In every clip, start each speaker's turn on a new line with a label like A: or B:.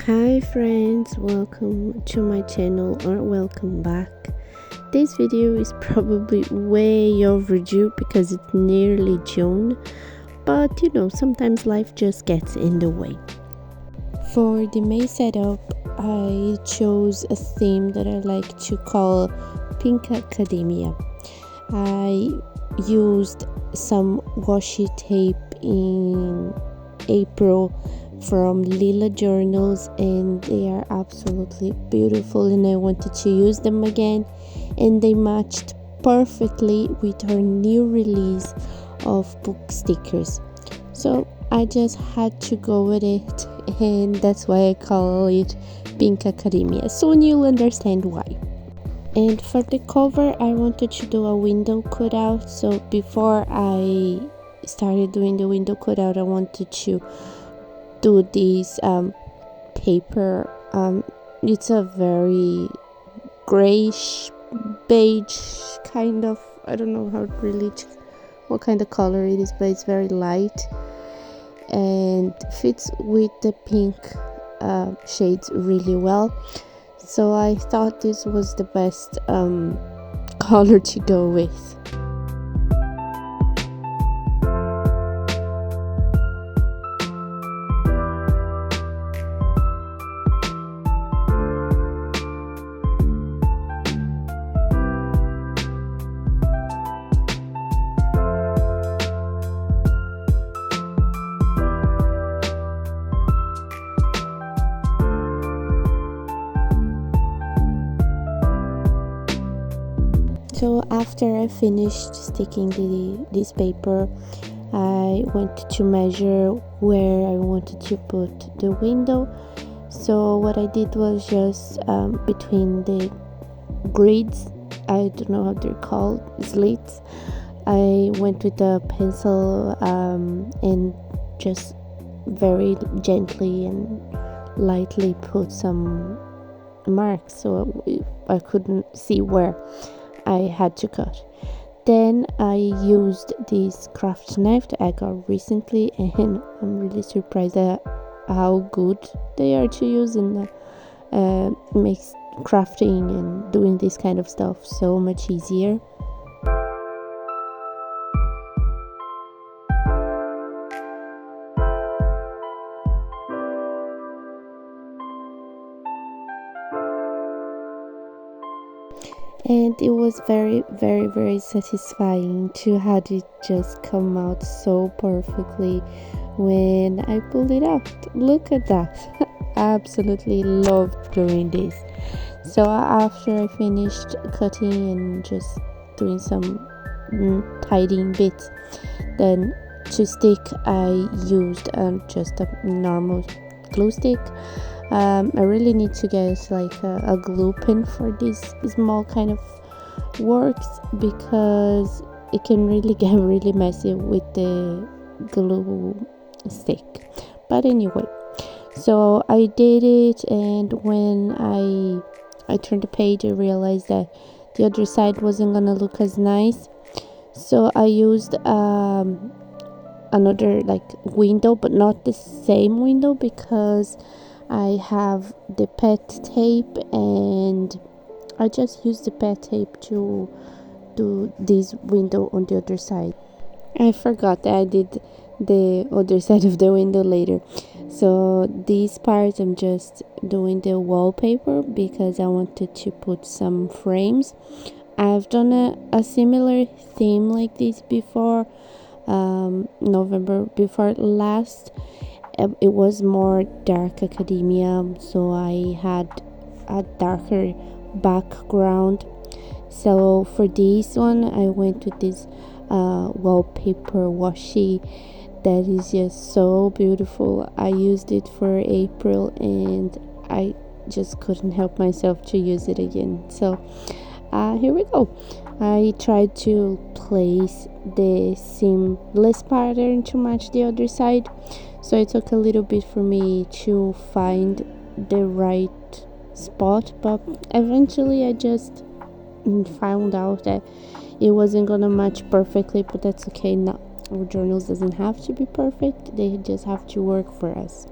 A: Hi friends, welcome to my channel or welcome back. This video is probably way overdue because it's nearly June, but sometimes life just gets in the way. For the May setup, I chose a theme that I like to call Pink Academia. I used some washi tape in April from Lila journals, and they are absolutely beautiful, and I wanted to use them again, and they matched perfectly with our new release of book stickers, so I just had to go with it, and that's why I call it Pink Academia. Soon you'll understand why. And for the cover, I wanted to do a window cutout. So before I started doing the window cutout, I wanted to do this paper. It's a very grayish beige kind of, I don't know what kind of color it is, but it's very light and fits with the pink shades really well. So I thought this was the best color to go with. So after I finished sticking this paper, I went to measure where I wanted to put the window. So what I did was just between the grids, I don't know how they're called, slits, I went with a pencil and just very gently and lightly put some marks so I couldn't see where I had to cut. Then I used this craft knife that I got recently, and I'm really surprised at how good they are to use, and makes crafting and doing this kind of stuff so much easier. And it was very, very, very satisfying to have it just come out so perfectly when I pulled it out. Look at that. I absolutely loved doing this. So after I finished cutting and just doing some tidying bits, then to stick I used just a normal glue stick. I really need to get like a glue pen for this small kind of works, because it can really get really messy with the glue stick. But anyway, so I did it, and when I turned the page, I realized that the other side wasn't gonna look as nice, so I used another like window, but not the same window, because I have the pet tape, and I just used the pet tape to do this window on the other side. I forgot that I did the other side of the window later. So this part I'm just doing the wallpaper because I wanted to put some frames. I've done a similar theme like this before, November before last. It was more dark academia, so I had a darker background. So for this one I went with this wallpaper washi that is just so beautiful. I used it for April, and I just couldn't help myself to use it again. So here we go. I tried to place the seamless pattern to match the other side, so it took a little bit for me to find the right spot, but eventually I just found out that it wasn't gonna match perfectly, but that's okay. Not our journals doesn't have to be perfect, they just have to work for us.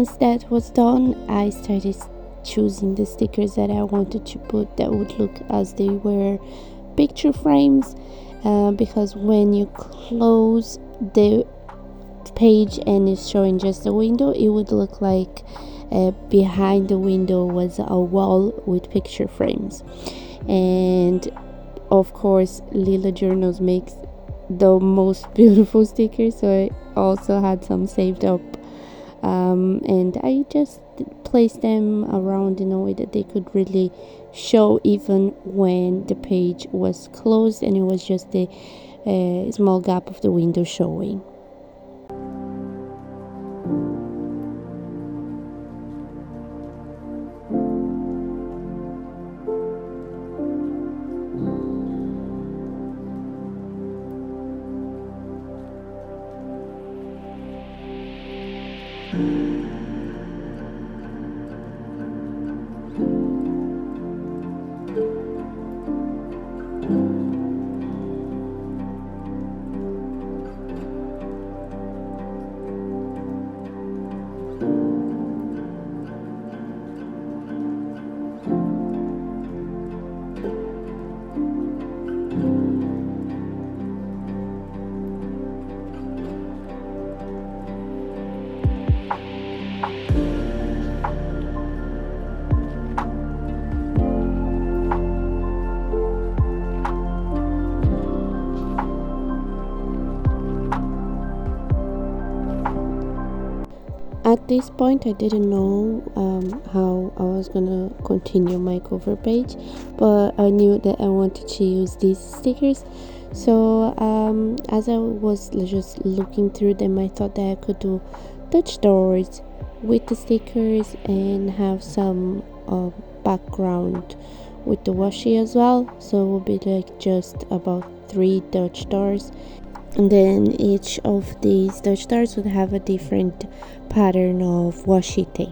A: once that was done, I started choosing the stickers that I wanted to put that would look as they were picture frames, because when you close the page and it's showing just the window, it would look like behind the window was a wall with picture frames. And of course, Lila Journals makes the most beautiful stickers, so I also had some saved up, and I just placed them around in a way that they could really show even when the page was closed and it was just the small gap of the window showing. At this point, I didn't know how I was gonna continue my cover page, but I knew that I wanted to use these stickers. So as I was just looking through them, I thought that I could do Dutch doors with the stickers and have some background with the washi as well. So it will be like just about 3 Dutch doors, and then each of these Dutch doors would have a different pattern of washi tape.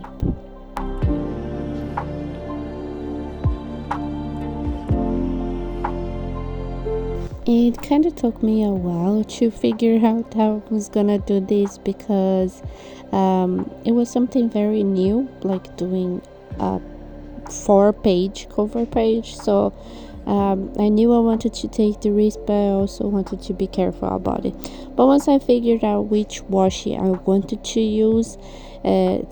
A: It kind of took me a while to figure out how I was gonna do this, because it was something very new, like doing a 4-page cover page. So I knew I wanted to take the risk, but I also wanted to be careful about it. But once I figured out which washi I wanted to use,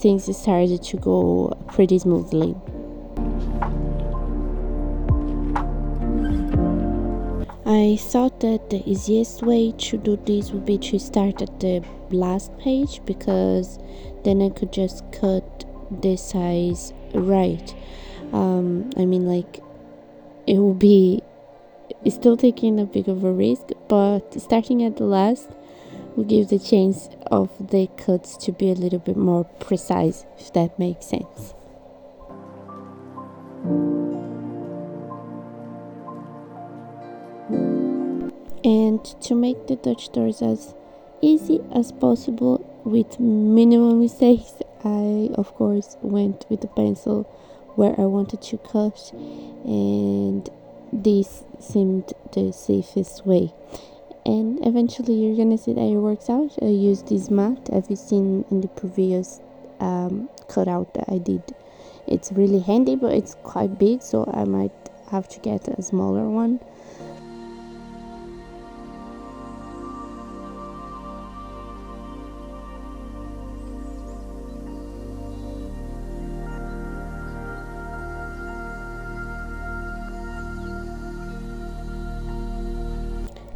A: things started to go pretty smoothly. I thought that the easiest way to do this would be to start at the last page, because then I could just cut the size right. I mean, like, it will be still taking a bit of a risk, but starting at the last will give the chance of the cuts to be a little bit more precise, if that makes sense. And to make the Dutch doors as easy as possible with minimum mistakes, I of course went with the pencil where I wanted to cut, and this seemed the safest way. And eventually you're gonna see that it works out. I used this mat, as you've seen in the previous cutout that I did. It's really handy, but it's quite big, so I might have to get a smaller one.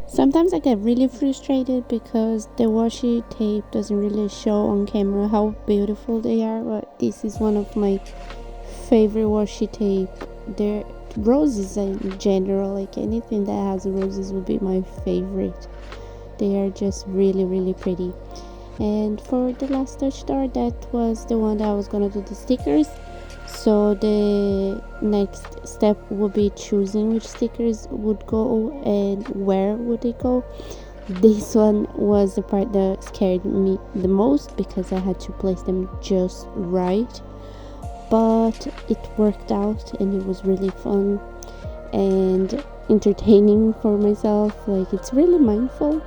A: Sometimes I get really frustrated because the washi tape doesn't really show on camera how beautiful they are, but this is one of my favorite washi tape. The roses in general, like anything that has roses would be my favorite. They are just really, really pretty. And for the last Dutch door, that was the one that I was gonna do the stickers. So the next step would be choosing which stickers would go and where would they go. This one was the part that scared me the most, because I had to place them just right, but it worked out and it was really fun and entertaining for myself. Like, it's really mindful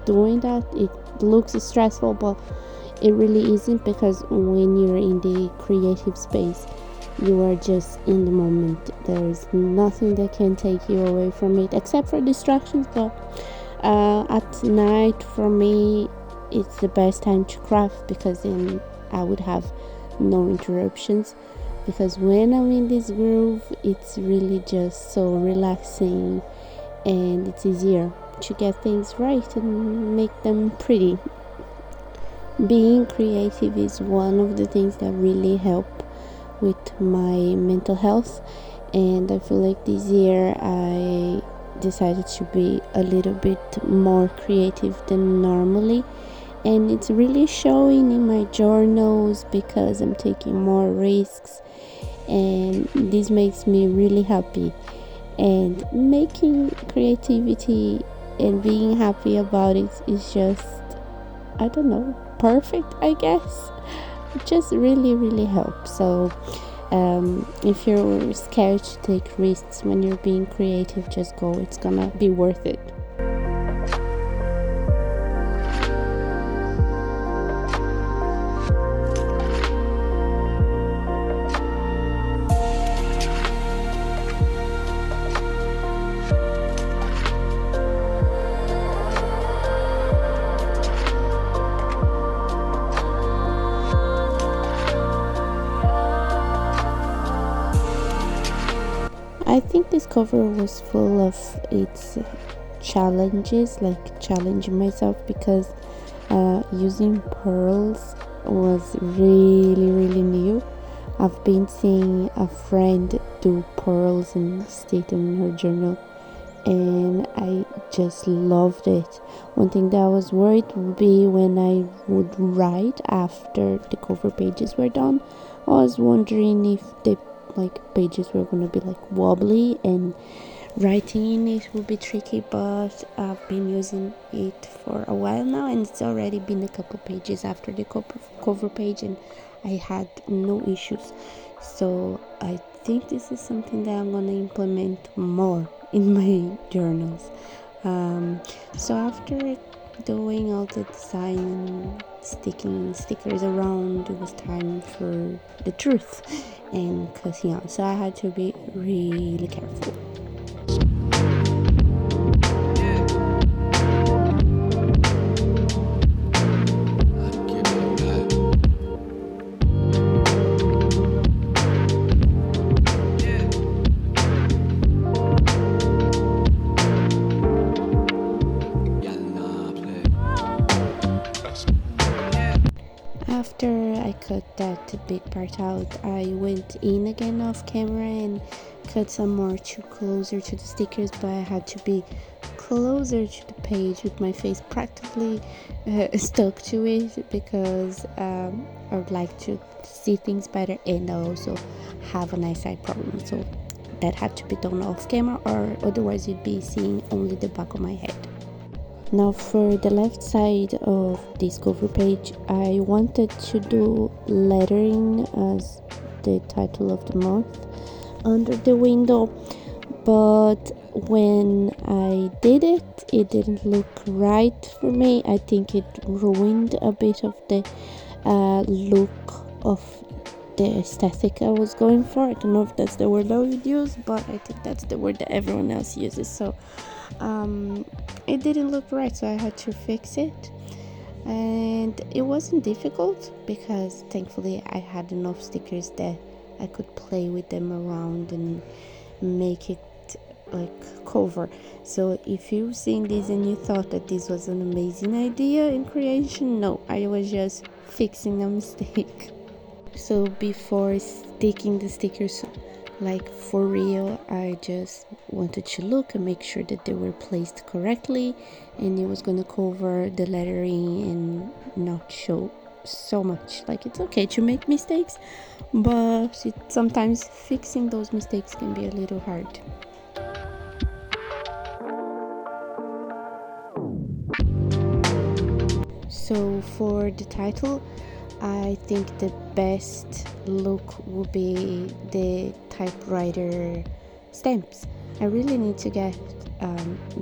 A: doing that. It looks stressful, but it really isn't, because when you're in the creative space, you are just in the moment. There's nothing that can take you away from it except for distractions. But at night, for me, it's the best time to craft, because then I would have no interruptions. Because when I'm in this groove, it's really just so relaxing, and it's easier to get things right and make them pretty. Being creative is one of the things that really help with my mental health, and I feel like this year I decided to be a little bit more creative than normally, and it's really showing in my journals because I'm taking more risks, and this makes me really happy. And making creativity and being happy about it is just, I don't know, perfect, I guess. It just really helps. So if you're scared to take risks when you're being creative, just go. It's gonna be worth it. I think this cover was full of its challenges, like challenging myself, because using pearls was really new. I've been seeing a friend do pearls and stick them in her journal, and I just loved it. One thing that I was worried would be when I would write after the cover pages were done. I was wondering if the pages were gonna be wobbly, and writing in it would be tricky, but I've been using it for a while now, and it's already been a couple pages after the cover page, and I had no issues. So I think this is something that I'm gonna implement more in my journals. So after doing all the design and sticking stickers around, it was time for the truth and cutting out. So I had to be really careful. After I cut that big part out, I went in again off camera and cut some more closer to the stickers, but I had to be closer to the page with my face practically stuck to it, because I would like to see things better, and I also have an eyesight problem, so that had to be done off camera, or otherwise you'd be seeing only the back of my head. Now for the left side of this cover page, I wanted to do lettering as the title of the month under the window, but when I did it, it didn't look right for me. I think it ruined a bit of the look of the aesthetic I was going for. I don't know if that's the word I would use, but I think that's the word that everyone else uses. So it didn't look right, so I had to fix it, and it wasn't difficult because thankfully I had enough stickers that I could play with them around and make it cover. So if you've seen this and you thought that this was an amazing idea in creation, no, I was just fixing a mistake. So before sticking the stickers for real, I just wanted to look and make sure that they were placed correctly, and it was going to cover the lettering and not show so much. It's okay to make mistakes, but sometimes fixing those mistakes can be a little hard. So for the title, I think the best look would be the typewriter stamps. I really need to get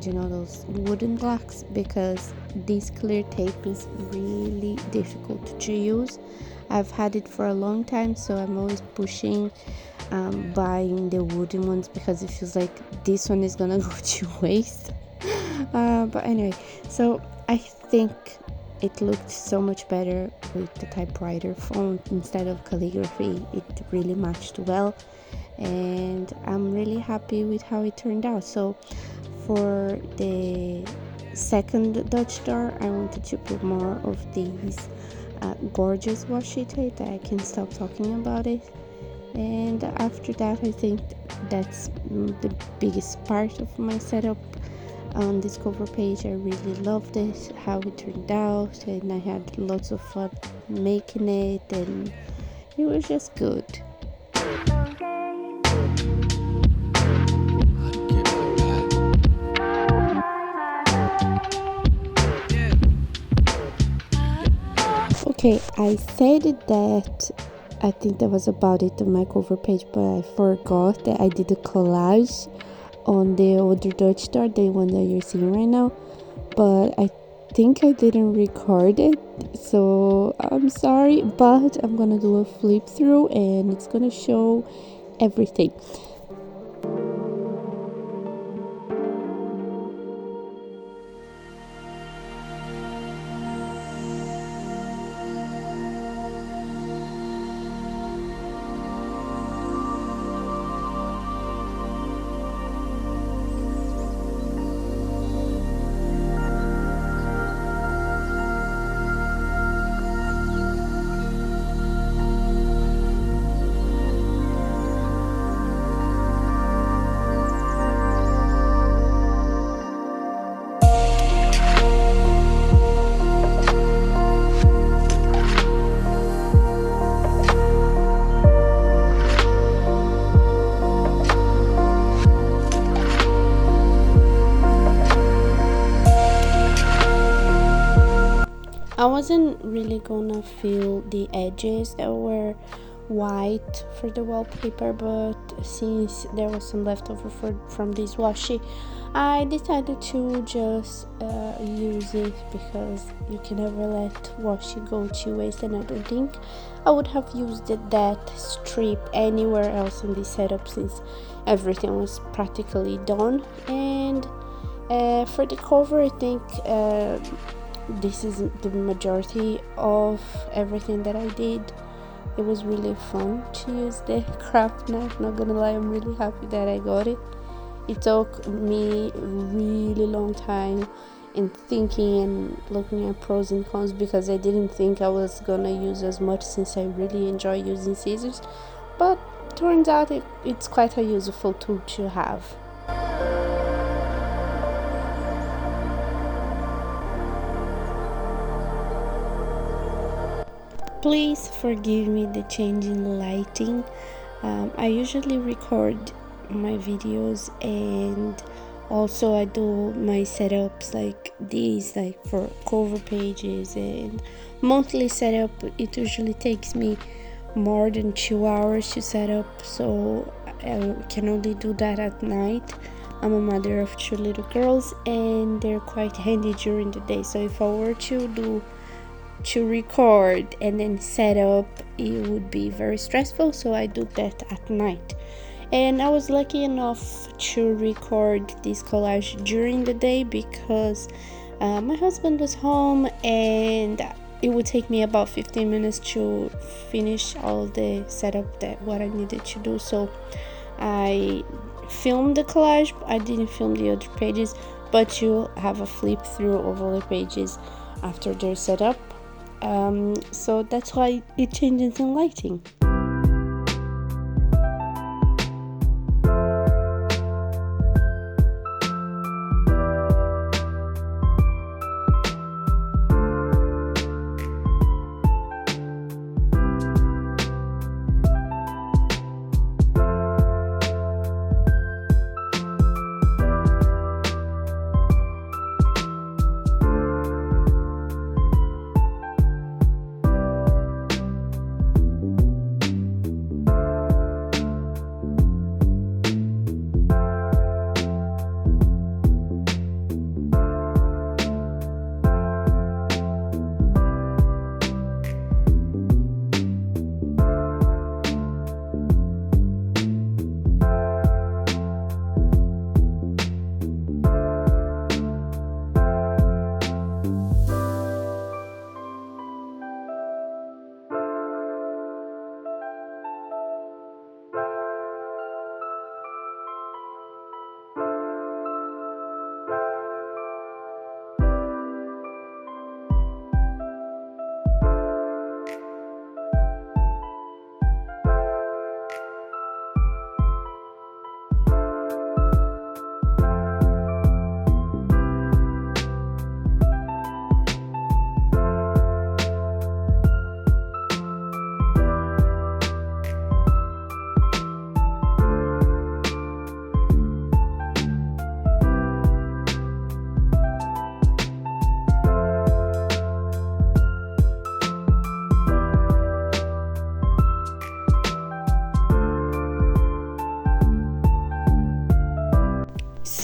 A: those wooden blocks, because this clear tape is really difficult to use. I've had it for a long time, so I'm always pushing buying the wooden ones, because it feels like this one is gonna go to waste. But anyway, so I think it looked so much better with the typewriter font instead of calligraphy. It really matched well, and I'm really happy with how it turned out. So for the second Dutch door, I wanted to put more of these gorgeous washi tape that I can stop talking about it. And after that, I think that's the biggest part of my setup on this cover page. I really loved it, how it turned out, and I had lots of fun making it, and it was just good. Okay, I said that I think that was about it on my cover page, but I forgot that I did a collage on the older Dutch door, the one that you're seeing right now, but I think I didn't record it, so I'm sorry, but I'm gonna do a flip through and it's gonna show everything. I wasn't really gonna fill the edges that were white for the wallpaper, but since there was some leftover from this washi, I decided to just use it, because you can never let washi go to waste, and I don't think I would have used that strip anywhere else in this setup, since everything was practically done. And for the cover, I think this is the majority of everything that I did. It was really fun to use the craft knife, not gonna lie. I'm really happy that I got it. It took me a really long time in thinking and looking at pros and cons, because I didn't think I was gonna use as much, since I really enjoy using scissors, but turns out it's quite a useful tool to have. Please forgive me the change in lighting. I usually record my videos, and also I do my setups like these, like for cover pages and monthly setup. It usually takes me more than 2 hours to set up, so I can only do that at night. I'm a mother of 2 little girls, and they're quite handy during the day, so if I were to record and then set up, it would be very stressful, so I do that at night. And I was lucky enough to record this collage during the day, because my husband was home, and it would take me about 15 minutes to finish all the setup, that what I needed to do. So I filmed the collage. I didn't film the other pages, but you'll have a flip through of all the pages after they're set up. So that's why it changes in lighting.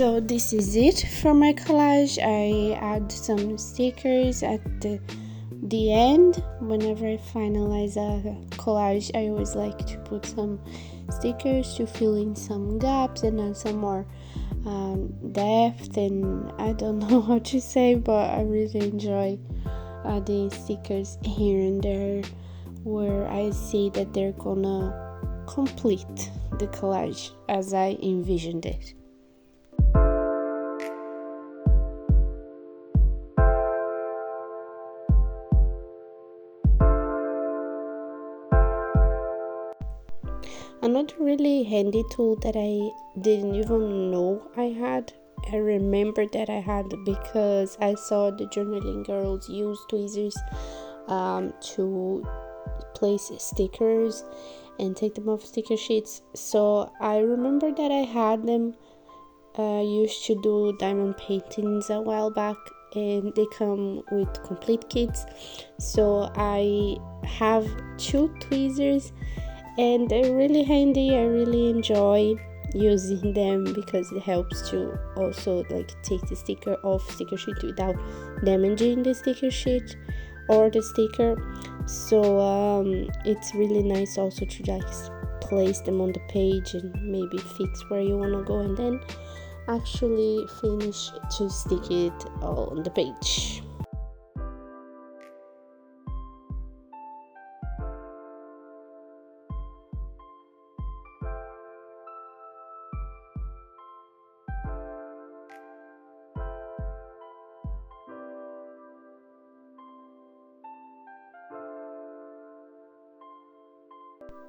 A: So this is it for my collage. I add some stickers at the end. Whenever I finalize a collage, I always like to put some stickers to fill in some gaps and add some more depth, and I don't know how to say, but I really enjoy adding stickers here and there where I see that they're gonna complete the collage as I envisioned it. Another really handy tool that I didn't even know I had, I remember that I had because I saw the journaling girls use tweezers to place stickers and take them off sticker sheets. So I remember that I had them used to do diamond paintings a while back, and they come with complete kits. So I have 2 tweezers and they're really handy. I really enjoy using them because it helps to also like take the sticker off sticker sheet without damaging the sticker sheet or the sticker. So it's really nice also to just place them on the page and maybe fix where you want to go, and then actually finish to stick it on the page.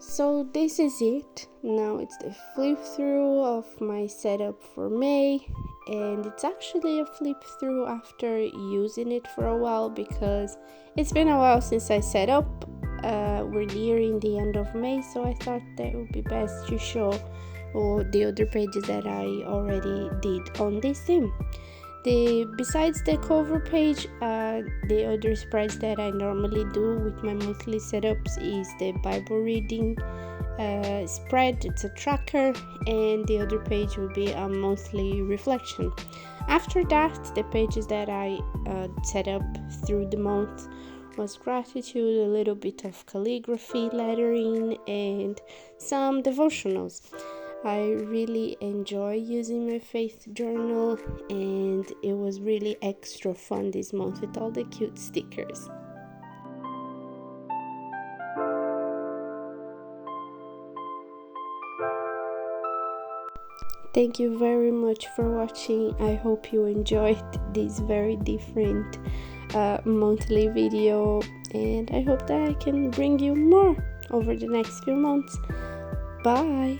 A: So this is it. Now it's the flip through of my setup for May, and it's actually a flip through after using it for a while because it's been a while since I set up. We're nearing the end of May, so I thought that it would be best to show all the other pages that I already did on this theme. Besides the cover page, the other spreads that I normally do with my monthly setups is the Bible reading spread. It's a tracker, and the other page will be a monthly reflection. After that, the pages that I set up through the month was gratitude, a little bit of calligraphy, lettering, and some devotionals. I really enjoy using my faith journal, and it was really extra fun this month with all the cute stickers. Thank you very much for watching. I hope you enjoyed this very different monthly video, and I hope that I can bring you more over the next few months. Bye!